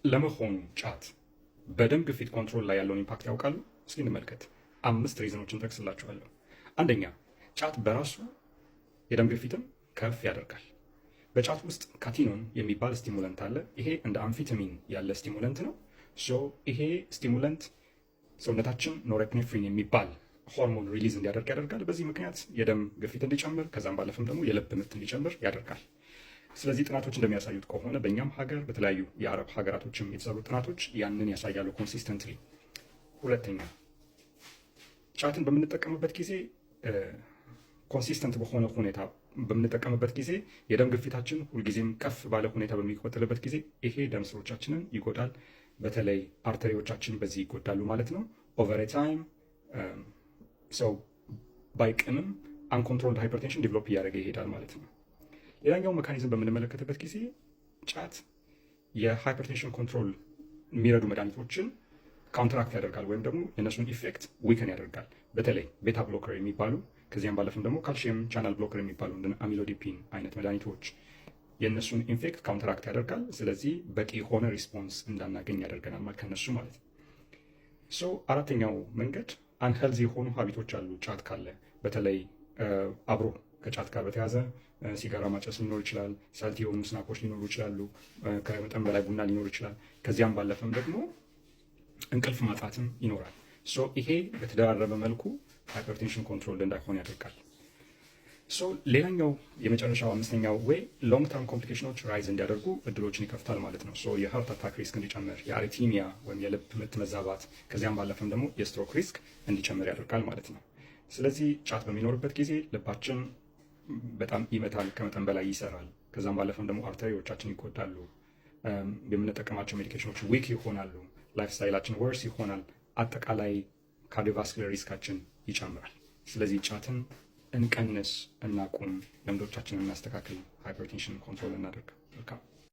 ለመሆኑ ጫት በደም ግፊት ኮንትሮል ላይ ያለውን ኢምፓክት ያውቃሉ? እስኪ እንመልከት። 5 ሪዝኖችን ጠቅስላችኋለሁ። አንደኛ፣ ጫት በራሱ የደም ግፊትን ከፍ ያደርጋል። በጫት ውስጥ ካቲኖን የሚባል ስቲሙለንት አለ። ይሄ እንደ አምፊታሚን ያለ ስቲሙለንት ነው። ይሄ ስቲሙለንት ሰውነታችን ኖሬፕኔፍሪን የሚባል ሆርሞን ሪሊዝ እንዲያደርግ ያደርጋል። በዚህ ምክንያት የደም ግፊት እንዲጨምር ከዛም ባለፈም ደግሞ የልብ ምት እንዲጨምር ያደርጋል። ስለዚህ ጥናቶች እንደሚያሳዩት ከሆነ በእኛም ሀገር በተለያዩ የአረብ ሀገራቶችም የተሰሩ ጥናቶች ያንን ያሳያሉ ኮንሲስተንትሊ። ሁለተኛ፣ ጫትን በምንጠቀምበት ጊዜ ኮንሲስተንት በሆነ ሁኔታ በምንጠቀምበት ጊዜ የደም ግፊታችን ሁልጊዜም ከፍ ባለ ሁኔታ በሚቆጥልበት ጊዜ ይሄ ደም ስሮቻችንን ይጎዳል። በተለይ አርተሪዎቻችን በዚህ ይጎዳሉ ማለት ነው። ኦቨር ታይም ሰው ባይቅምም አንኮንትሮልድ ሃይፐርቴንሽን ዲቨሎፕ እያደረገ ይሄዳል ማለት ነው። ሌላኛው ሜካኒዝም በምንመለከትበት ጊዜ ጫት የሃይፐርቴንሽን ኮንትሮል የሚረዱ መድኃኒቶችን ካውንተራክት ያደርጋል ወይም ደግሞ የነሱን ኢፌክት ዊከን ያደርጋል። በተለይ ቤታ ብሎከር የሚባሉ ከዚያም ባለፍም ደግሞ ካልሽየም ቻናል ብሎከር የሚባሉ እንደ አሚሎዲፒን አይነት መድኃኒቶች የእነሱን ኢፌክት ካውንተራክት ያደርጋል። ስለዚህ በቂ የሆነ ሪስፖንስ እንዳናገኝ ያደርገናል ማለት ከነሱ ማለት ነው። አራተኛው መንገድ አንሄልዚ የሆኑ ሀቢቶች አሉ። ጫት ካለ በተለይ አብሮ ከጫት ጋር በተያዘ ሲጋራ ማጨስ ሊኖር ይችላል። ሳልቲ የሆኑ ስናኮች ሊኖሩ ይችላሉ። ከመጠን በላይ ቡና ሊኖር ይችላል። ከዚያም ባለፈም ደግሞ እንቅልፍ ማጣትም ይኖራል። ይሄ በተደራረበ መልኩ ሃይፐርቴንሽን ኮንትሮል እንዳይሆን ያደርጋል። ሌላኛው የመጨረሻው አምስተኛው ወይ ሎንግ ተርም ኮምፕሊኬሽኖች ራይዝ እንዲያደርጉ እድሎችን ይከፍታል ማለት ነው። የሀርት አታክ ሪስክ እንዲጨምር፣ የአሪቲሚያ ወይም የልብ ምት መዛባት፣ ከዚያም ባለፈም ደግሞ የስትሮክ ሪስክ እንዲጨምር ያደርጋል ማለት ነው። ስለዚህ ጫት በሚኖርበት ጊዜ ልባችን በጣም ይመታል፣ ከመጠን በላይ ይሰራል። ከዛም ባለፈም ደግሞ አርተሪዎቻችን ይጎዳሉ። የምንጠቀማቸው ሜዲኬሽኖች ዊክ ይሆናሉ። ላይፍ ስታይላችን ወርስ ይሆናል። አጠቃላይ ካርዲዮቫስኩላር ሪስካችን ይጨምራል። ስለዚህ ጫትን እንቀንስ፣ እናቁም፣ ልምዶቻችንን እናስተካክል፣ ሃይፐርቴንሽን ኮንትሮል እናደርግ።